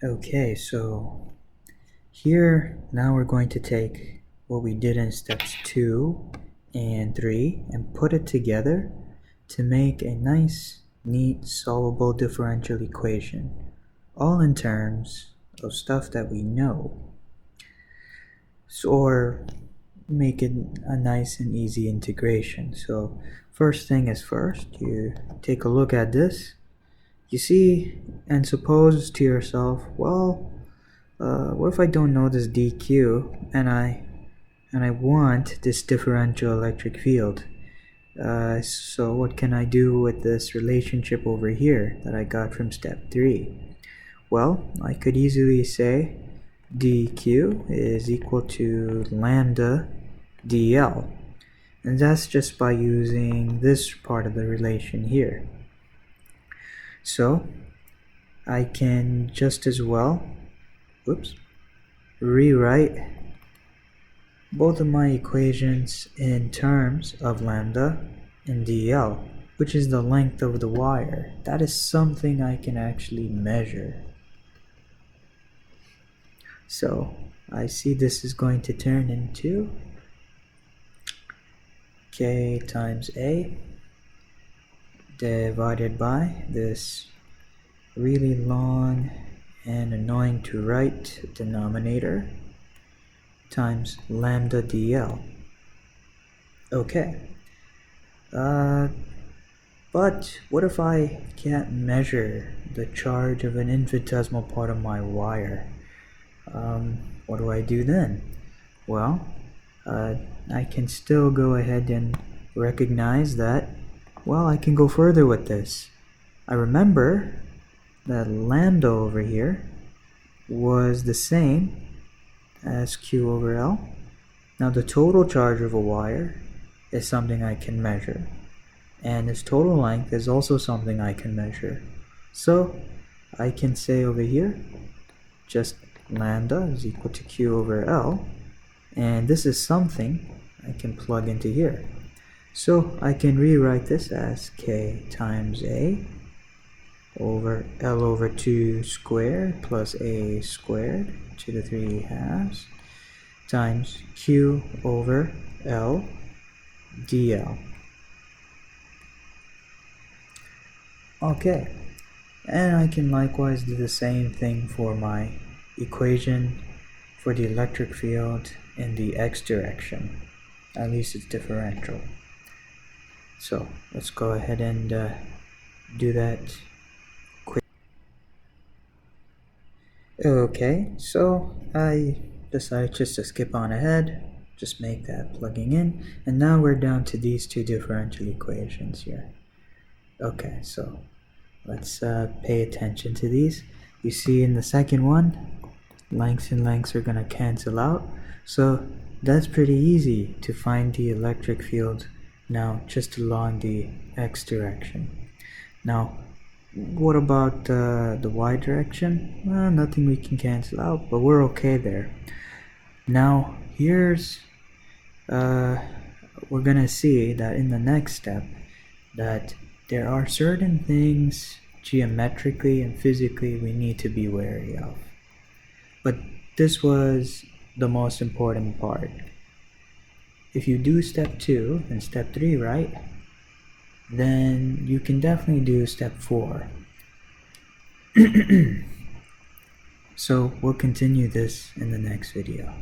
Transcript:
Okay, so here now we're going to take what we did in steps 2 and 3 and put it together to make a nice, neat, solvable differential equation, all in terms of stuff that we know. So, or make it a nice and easy integration. So first thing is first, you take a look at this. You see and suppose to yourself, well, what if I don't know this dq and I want this differential electric field? So what can I do with this relationship over here that I got from step 3? Well, I could easily say dq is equal to lambda dl, and that's just by using this part of the relation here. So I can just as well rewrite both of my equations in terms of lambda and dl, which is the length of the wire. That is something I can actually measure. So I see this is going to turn into k times a divided by this really long and annoying to write denominator times lambda dl. Okay, but what if I can't measure the charge of an infinitesimal part of my wire? What do I do then? Well, I can still go ahead and recognize that, well, I can go further with this. I remember that lambda over here was the same as q over L. Now the total charge of a wire is something I can measure, and its total length is also something I can measure. So I can say over here just lambda is equal to q over L, and this is something I can plug into here. So I can rewrite this as k times a over L over 2 squared plus a squared to the 3 halves times q over L dl. Okay, and I can likewise do the same thing for my equation for the electric field in the x direction. At least it's differential. So let's go ahead and do that quick. Okay, so I decided just to skip on ahead, just make that plugging in, and now we're down to these two differential equations here. Okay, so let's pay attention to these. You see in the second one, lengths and lengths are going to cancel out, so that's pretty easy to find the electric field now just along the x direction. Now what about the y direction? Well, nothing we can cancel out, but we're okay there. Now here's we're gonna see that in the next step that there are certain things geometrically and physically we need to be wary of. But this was the most important part. If you do step 2 and step 3 right, then you can definitely do step 4. So we'll continue this in the next video.